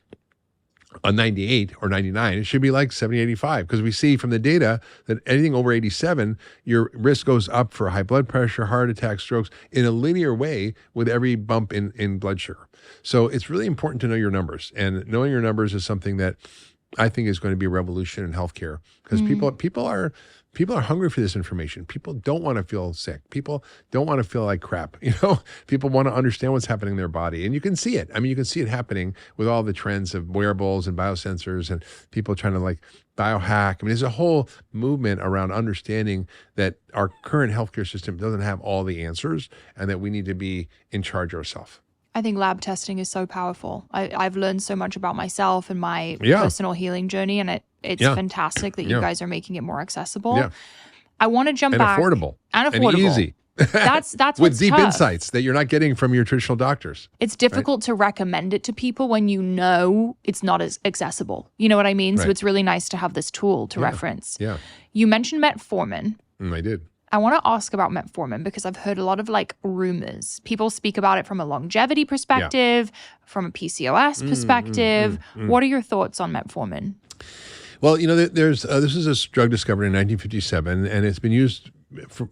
a 98 or 99. It should be like 70, 85, because we see from the data that anything over 87, your risk goes up for high blood pressure, heart attack, strokes in a linear way with every bump in blood sugar. So it's really important to know your numbers, and knowing your numbers is something that I think is going to be a revolution in healthcare, because people are hungry for this information. People don't want to feel sick. People don't want to feel like crap. People want to understand what's happening in their body, and you can see it. I mean, you can see it happening with all the trends of wearables and biosensors and people trying to like biohack. I mean, there's a whole movement around understanding that our current healthcare system doesn't have all the answers, and that we need to be in charge ourselves. I think lab testing is so powerful. I've learned so much about myself and my personal healing journey, and it's fantastic that you guys are making it more accessible. Yeah. I want to jump back. Affordable. And affordable. And easy. That's with what's deep tough. insights that you're not getting from your traditional doctors. It's difficult to recommend it to people when you know it's not as accessible. You know what I mean? Right. So it's really nice to have this tool to reference. Yeah. You mentioned Metformin. I did. I want to ask about Metformin because I've heard a lot of like rumors. People speak about it from a longevity perspective, from a PCOS perspective. What are your thoughts on Metformin? Well, there's this is a drug discovered in 1957, and it's been used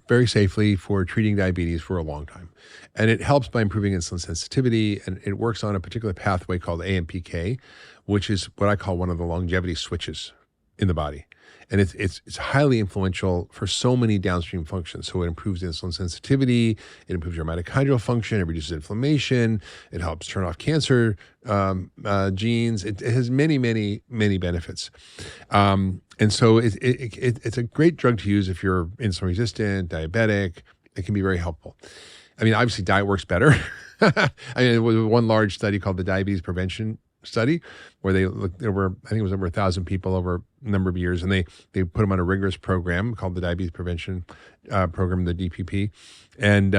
very safely for treating diabetes for a long time. And it helps by improving insulin sensitivity, and it works on a particular pathway called AMPK, which is what I call one of the longevity switches in the body. And it's highly influential for so many downstream functions. So it improves insulin sensitivity, it improves your mitochondrial function, it reduces inflammation, it helps turn off cancer genes. It has many, many, many benefits. And so it's a great drug to use if you're insulin resistant, diabetic. It can be very helpful. I mean, obviously diet works better. I mean, it was one large study called the Diabetes Prevention Study, where they looked over, I think it was over 1,000 people over a number of years, and they put them on a rigorous program called the Diabetes Prevention Program, the DPP, and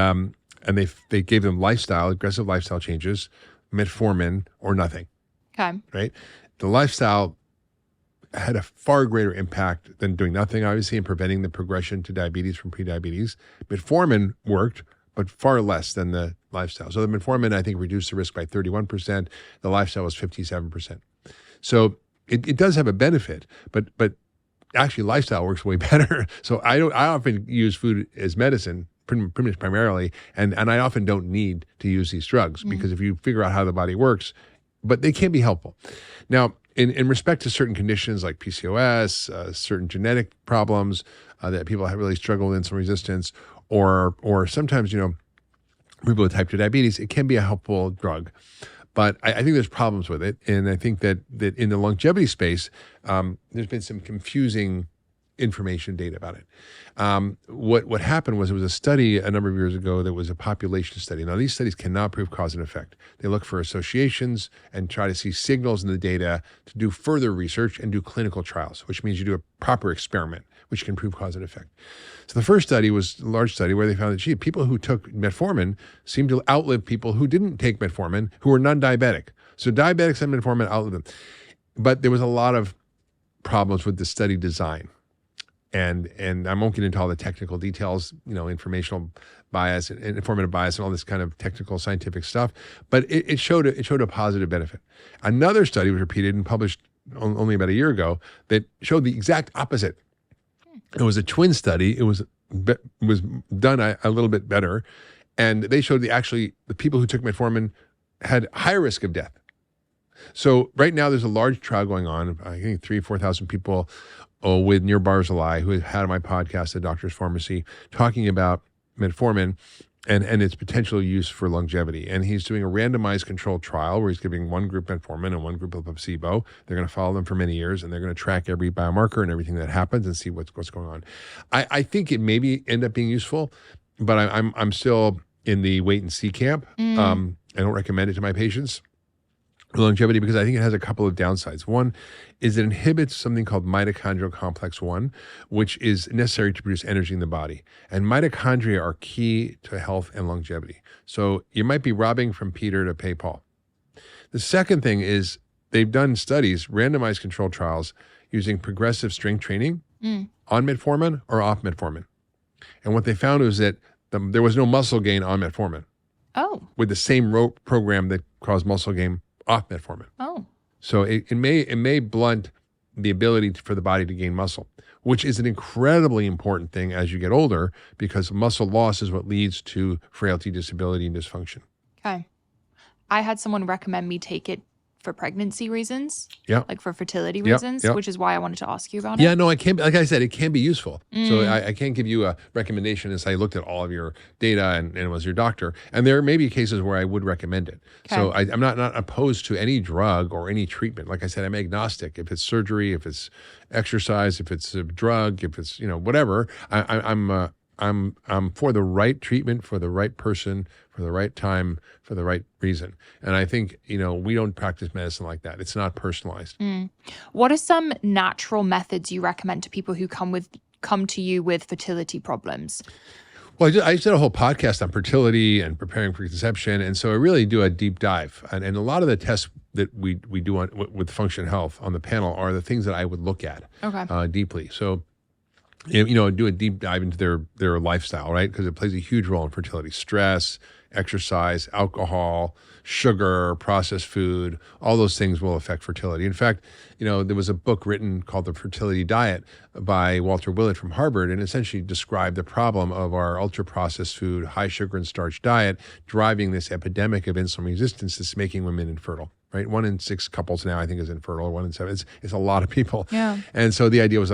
they gave them aggressive lifestyle changes, metformin or nothing. Okay. Right. The lifestyle had a far greater impact than doing nothing, obviously, in preventing the progression to diabetes from prediabetes. Metformin worked, but far less than the lifestyle. So the metformin, I think, reduced the risk by 31%. The lifestyle was 57%. So it does have a benefit, but actually lifestyle works way better. So I often use food as medicine, pretty much primarily, and I often don't need to use these drugs because if you figure out how the body works, but they can be helpful. Now, in respect to certain conditions like PCOS, certain genetic problems that people have really struggled with insulin resistance, or sometimes, people with type 2 diabetes, it can be a helpful drug. But I think there's problems with it. And I think that in the longevity space, there's been some confusing information data about it. What happened was, it was a study a number of years ago that was a population study. Now, these studies cannot prove cause and effect. They look for associations and try to see signals in the data to do further research and do clinical trials, which means you do a proper experiment, which can prove cause and effect. So the first study was a large study where they found that, people who took metformin seemed to outlive people who didn't take metformin, who were non-diabetic. So diabetics and metformin outlived them. But there was a lot of problems with the study design. And I won't get into all the technical details, informational bias and informative bias and all this kind of technical scientific stuff, but it showed a positive benefit. Another study was repeated and published only about a year ago that showed the exact opposite. It was a twin study. It was done a little bit better, and they showed the people who took metformin had higher risk of death. So right now there's a large trial going on. I think 3,000 or 4,000 people with Nir Barzilai, who had on my podcast, The Doctor's Pharmacy, talking about metformin and its potential use for longevity. And he's doing a randomized controlled trial where he's giving one group metformin and one group of placebo. They're going to follow them for many years, and they're going to track every biomarker and everything that happens and see what's going on. I think it maybe end up being useful, but I'm still in the wait and see camp. I don't recommend it to my patients. longevity because I think it has a couple of downsides. One is it inhibits something called mitochondrial complex 1, which is necessary to produce energy in the body. And mitochondria are key to health and longevity. So you might be robbing from Peter to pay Paul. The second thing is they've done studies, randomized controlled trials, using progressive strength training on metformin or off metformin. And what they found was that there was no muscle gain on metformin. Oh. With the same program that caused muscle gain off metformin. Oh. So it may blunt the ability for the body to gain muscle, which is an incredibly important thing as you get older because muscle loss is what leads to frailty, disability, and dysfunction. Okay. I had someone recommend me take it for pregnancy reasons, like for fertility reasons, which is why I wanted to ask you about it. Yeah, no, I can't. Like I said, it can be useful. So I can't give you a recommendation as I looked at all of your data and was your doctor. And there may be cases where I would recommend it. Okay. So I'm not opposed to any drug or any treatment. Like I said, I'm agnostic. If it's surgery, if it's exercise, if it's a drug, if it's whatever, I'm for the right treatment for the right person for the right time for the right reason. And I think we don't practice medicine like that. It's not personalized. What are some natural methods you recommend to people who come to you with fertility problems? Well, I just did a whole podcast on fertility and preparing for conception, and so I really do a deep dive. And a lot of the tests that we do with Function Health on the panel are the things that I would look at deeply. So do a deep dive into their lifestyle, right? Because it plays a huge role in fertility. Stress, exercise, alcohol, sugar, processed food, all those things will affect fertility. In fact, there was a book written called The Fertility Diet by Walter Willett from Harvard, and essentially described the problem of our ultra-processed food, high sugar and starch diet driving this epidemic of insulin resistance that's making women infertile. Right, 1 in 6 couples now I think is infertile, or 1 in 7. It's a lot of people. Yeah. And so the idea was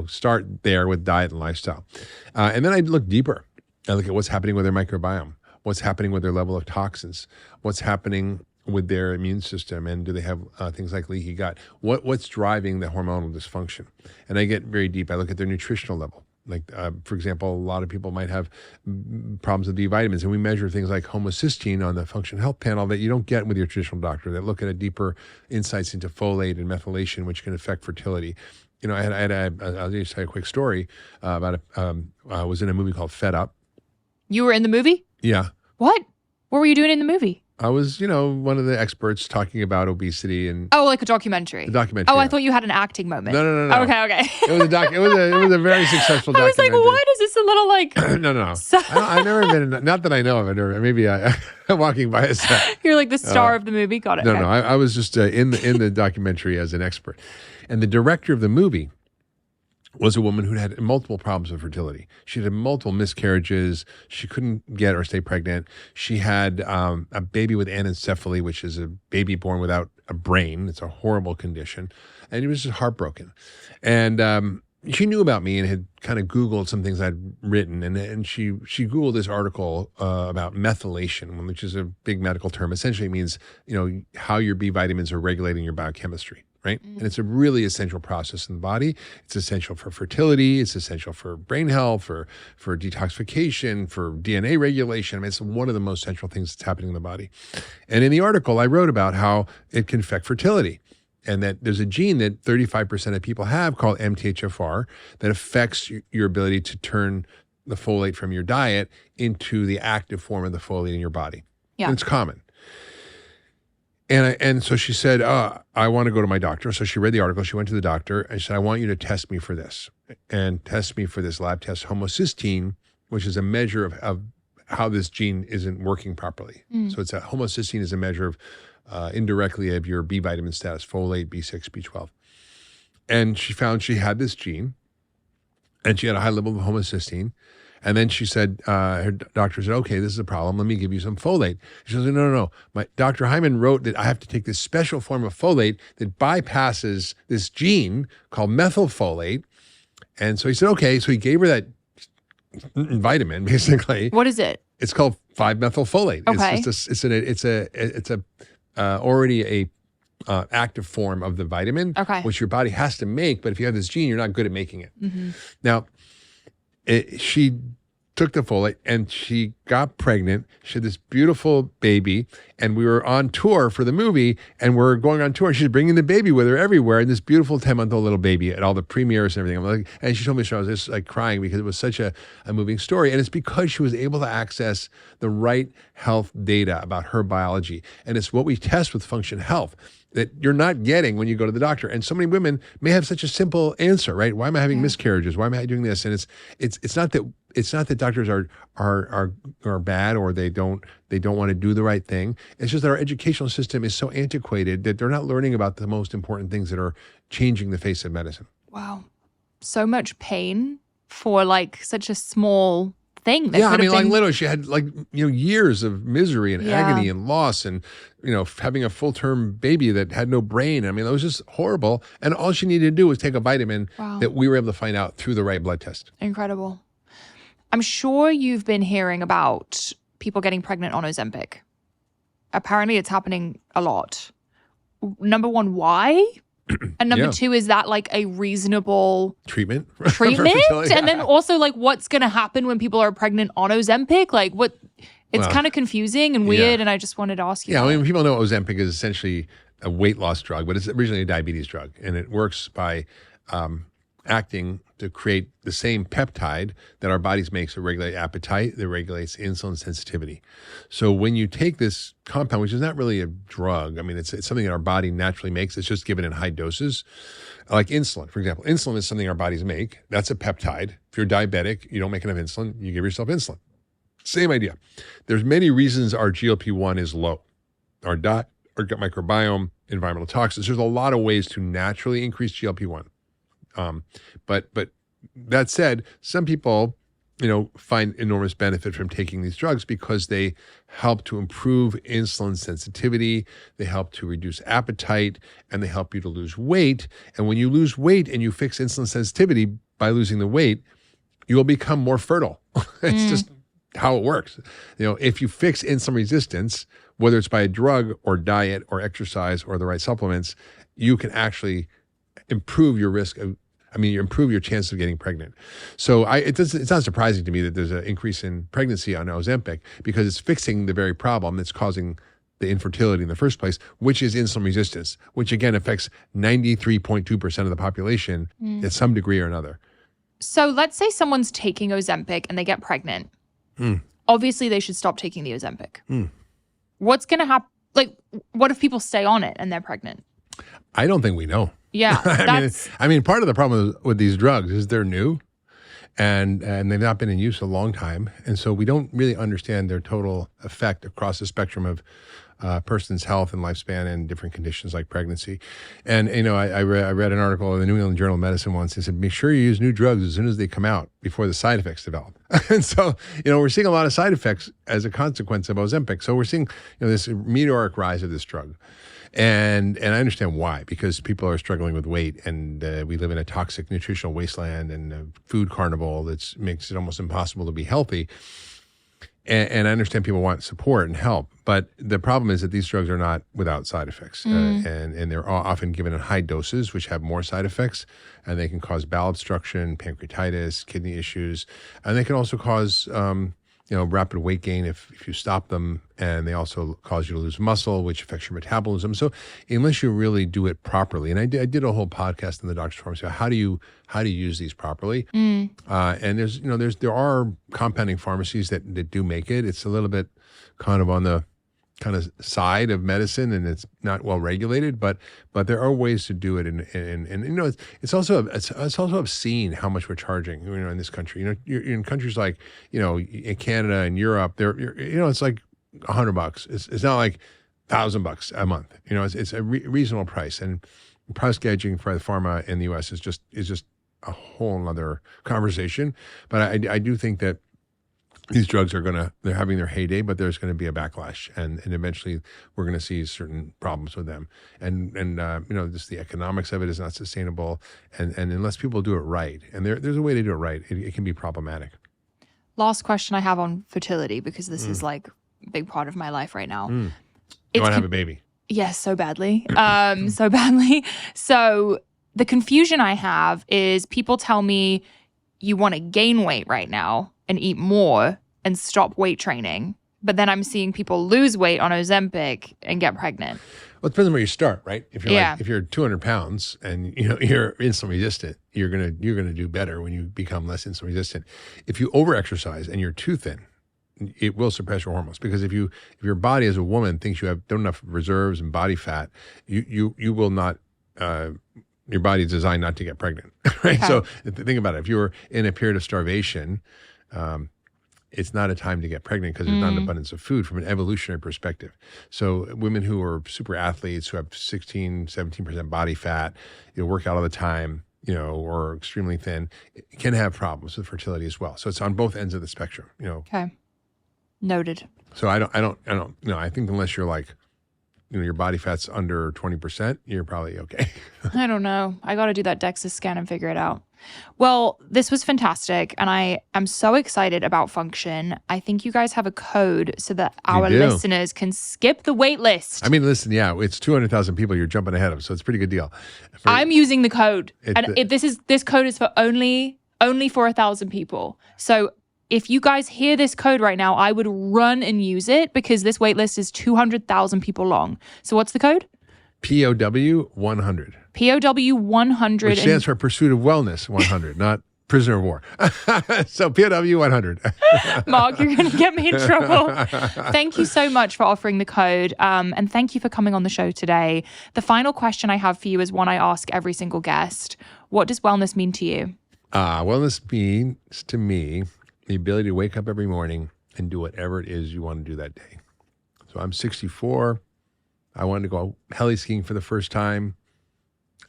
start there with diet and lifestyle, and then I look deeper. I look at what's happening with their microbiome, what's happening with their level of toxins, what's happening with their immune system, and do they have things like leaky gut? What's driving the hormonal dysfunction? And I get very deep. I look at their nutritional level. Like, for example, a lot of people might have problems with B vitamins, and we measure things like homocysteine on the Function Health panel that you don't get with your traditional doctor, that look at a deeper insights into folate and methylation, which can affect fertility. I'll just tell you a quick story about I was in a movie called Fed Up. You were in the movie? Yeah. What were you doing in the movie? I was, one of the experts talking about obesity and. Oh, like a documentary. A documentary. Oh, I thought you had an acting moment. No. Okay. It was it was a very successful documentary. I was like, what is this? A little like. No. I've never been. Not that I know of it. Maybe I'm walking by a set. You're like the star of the movie. Got it. No. I was just in the documentary as an expert, and the director of the movie was a woman who had multiple problems with fertility. She had multiple miscarriages. She couldn't get or stay pregnant. She had a baby with anencephaly, which is a baby born without a brain. It's a horrible condition. And he was just heartbroken. And she knew about me and had kind of Googled some things I'd written. And she Googled this article about methylation, which is a big medical term. Essentially it means, how your B vitamins are regulating your biochemistry. Right? And it's a really essential process in the body. It's essential for fertility. It's essential for brain health, for detoxification, for DNA regulation. I mean, it's one of the most central things that's happening in the body. And in the article, I wrote about how it can affect fertility, and that there's a gene that 35% of people have called MTHFR that affects your ability to turn the folate from your diet into the active form of the folate in your body. Yeah. And it's common. And so she said, I want to go to my doctor. So she read the article. She went to the doctor and she said, I want you to test me for this. And test me for this lab test, homocysteine, which is a measure of how this gene isn't working properly. So homocysteine is a measure of indirectly of your B vitamin status, folate, B6, B12. And she found she had this gene and she had a high level of homocysteine. And then she said, her doctor said, okay, this is a problem. Let me give you some folate. She said, no. My Dr. Hyman wrote that I have to take this special form of folate that bypasses this gene called methylfolate. And so he said, okay. So he gave her that vitamin, basically. What is it? It's called 5-methylfolate. Okay. It's already a active form of the vitamin, which your body has to make. But if you have this gene, you're not good at making it. Now, she took the folate, and she got pregnant. She had this beautiful baby, and we were on tour for the movie, and we're going on tour, and she's bringing the baby with her everywhere, and this beautiful 10-month-old little baby at all the premieres and everything. I'm like, and she told me, I was just like crying because it was such a moving story, and it's because she was able to access the right health data about her biology, and it's what we test with Function Health that you're not getting when you go to the doctor. And so many women may have such a simple answer, right? Why am I having miscarriages? Why am I doing this? And it's not that doctors are bad or they don't want to do the right thing. It's just that our educational system is so antiquated that they're not learning about the most important things that are changing the face of medicine. Wow. So much pain for like such a small thing. Yeah, I mean, like literally she had years of misery and agony and loss and, having a full-term baby that had no brain. I mean, it was just horrible. And all she needed to do was take a vitamin that we were able to find out through the right blood test. Incredible. I'm sure you've been hearing about people getting pregnant on Ozempic. Apparently it's happening a lot. Number one, why? And number two, is that like a reasonable treatment? And then also like what's going to happen when people are pregnant on Ozempic? Like what, it's kind of confusing and weird. And I just wanted to ask you. Yeah, I mean, people know Ozempic is essentially a weight loss drug, but it's originally a diabetes drug. And it works by acting to create the same peptide that our bodies make to regulate appetite, that regulates insulin sensitivity. So when you take this compound, which is not really a drug, I mean, it's something that our body naturally makes. It's just given in high doses, like insulin, for example. Insulin is something our bodies make. That's a peptide. If you're diabetic, you don't make enough insulin, you give yourself insulin. Same idea. There's many reasons our GLP-1 is low. Our diet, our gut microbiome, environmental toxins. There's a lot of ways to naturally increase GLP-1. But that said, some people, find enormous benefit from taking these drugs because they help to improve insulin sensitivity, they help to reduce appetite, and they help you to lose weight. And when you lose weight and you fix insulin sensitivity by losing the weight, you will become more fertile. It's just how it works. If you fix insulin resistance, whether it's by a drug or diet or exercise or the right supplements, you can actually improve your risk of, you improve your chance of getting pregnant. So it's not surprising to me that there's an increase in pregnancy on Ozempic because it's fixing the very problem that's causing the infertility in the first place, which is insulin resistance, which again affects 93.2% of the population at some degree or another. So let's say someone's taking Ozempic and they get pregnant. Obviously, they should stop taking the Ozempic. What's going to happen? Like, what if people stay on it and they're pregnant? I don't think we know. Yeah. I mean, part of the problem with these drugs is they're new and they've not been in use a long time. And so we don't really understand their total effect across the spectrum of a person's health and lifespan and different conditions like pregnancy. And, I read an article in the New England Journal of Medicine once. They said, make sure you use new drugs as soon as they come out before the side effects develop. And so, we're seeing a lot of side effects as a consequence of Ozempic. So we're seeing, this meteoric rise of this drug. And I understand why, because people are struggling with weight and we live in a toxic nutritional wasteland and a food carnival that makes it almost impossible to be healthy. And I understand people want support and help, but the problem is that these drugs are not without side effects and they're often given in high doses, which have more side effects, and they can cause bowel obstruction, pancreatitis, kidney issues, and they can also cause rapid weight gain if you stop them, and they also cause you to lose muscle, which affects your metabolism. So unless you really do it properly, and I did a whole podcast in the doctor's pharmacy about how do you use these properly, and there are compounding pharmacies that do make it. It's a little bit kind of on the kind of side of medicine, and it's not well regulated, but there are ways to do it, and it's also obscene how much we're charging, in this country. You're in countries like in Canada and Europe, it's like $100. It's not like $1,000 a month. It's a reasonable price, and price gouging for the pharma in the U.S. is just a whole other conversation. But I do think that these drugs they're having their heyday, but there's going to be a backlash, and eventually we're going to see certain problems with them. And just the economics of it is not sustainable. And unless people do it right, and there's a way to do it right, it can be problematic. Last question I have on fertility, because this is like a big part of my life right now. You want to have a baby? Yes, so badly. So badly. So the confusion I have is people tell me you want to gain weight right now and eat more and stop weight training. But then I'm seeing people lose weight on Ozempic and get pregnant. Well, it depends on where you start, right? If you're if you're 200 pounds and you're insulin resistant, you're gonna do better when you become less insulin resistant. If you overexercise and you're too thin, it will suppress your hormones, because if your body as a woman thinks you don't enough reserves and body fat, you will not. Your body is designed not to get pregnant, right? Okay. So think about it. If you're in a period of starvation, it's not a time to get pregnant because there's not an abundance of food from an evolutionary perspective. So women who are super athletes, who have 16, 17% body fat, work out all the time, or extremely thin, can have problems with fertility as well. So it's on both ends of the spectrum, Okay. Noted. So I don't, I think unless you're like, your body fat's under 20%, you're probably okay. I don't know. I got to do that DEXA scan and figure it out. Well, this was fantastic, and I am so excited about Function. I think you guys have a code so that our listeners can skip the wait list. I mean, listen, it's 200,000 people you're jumping ahead of, so it's a pretty good deal. I'm using the code, and this code is for only for 1,000 people. So if you guys hear this code right now, I would run and use it, because this wait list is 200,000 people long. So what's the code? POW 100. POW 100. Which stands for Pursuit of Wellness 100, not Prisoner of War. So POW 100. Mark, you're going to get me in trouble. Thank you so much for offering the code. And thank you for coming on the show today. The final question I have for you is one I ask every single guest. What does wellness mean to you? Wellness means to me the ability to wake up every morning and do whatever it is you want to do that day. So I'm 64. I wanted to go heli skiing for the first time.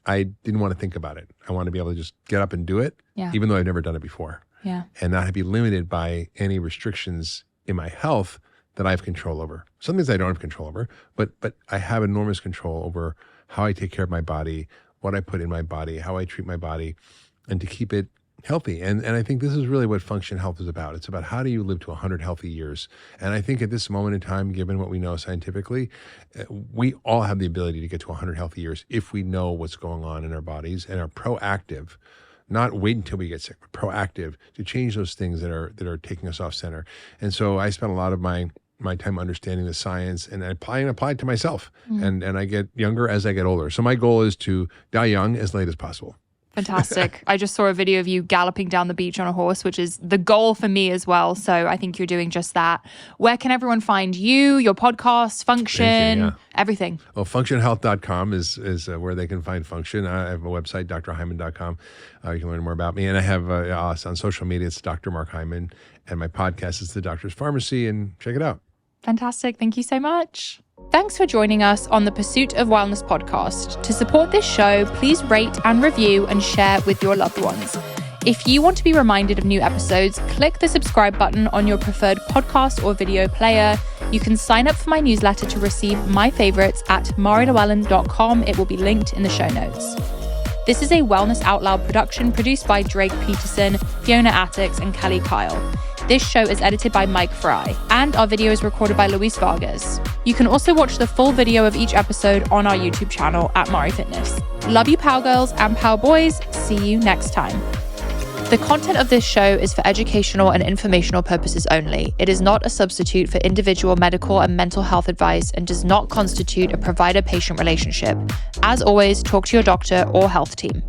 I didn't want to think about it. I want to be able to just get up and do it, even though I've never done it before. Yeah. And not be limited by any restrictions in my health that I have control over. Some things I don't have control over, but I have enormous control over how I take care of my body, what I put in my body, how I treat my body, and to keep it healthy. And I think this is really what Function Health is about. It's about how do you live to 100 healthy years. And I think at this moment in time, given what we know scientifically, we all have the ability to get to 100 healthy years if we know what's going on in our bodies and are proactive, not wait until we get sick, but proactive to change those things that are taking us off center. And so I spent a lot of my time understanding the science and applying it to myself. And I get younger as I get older. So my goal is to die young as late as possible. Fantastic. I just saw a video of you galloping down the beach on a horse, which is the goal for me as well. So I think you're doing just that. Where can everyone find you, your podcast, Function, everything? Well, functionhealth.com is where they can find Function. I have a website, drhyman.com. You can learn more about me. And I have on social media, it's Dr. Mark Hyman. And my podcast is The Doctor's Pharmacy. And check it out. Fantastic. Thank you so much. Thanks for joining us on the Pursuit of Wellness podcast. To support this show, please rate and review and share with your loved ones. If you want to be reminded of new episodes, click the subscribe button on your preferred podcast or video player. You can sign up for my newsletter to receive my favorites at marilewellen.com. It will be linked in the show notes. This is a Wellness Out Loud production produced by Drake Peterson, Fiona Attucks, and Kelly Kyle. This show is edited by Mike Fry, and our video is recorded by Luis Vargas. You can also watch the full video of each episode on our YouTube channel at Mari Fitness. Love you, Power Girls and Power Boys. See you next time. The content of this show is for educational and informational purposes only. It is not a substitute for individual medical and mental health advice and does not constitute a provider-patient relationship. As always, talk to your doctor or health team.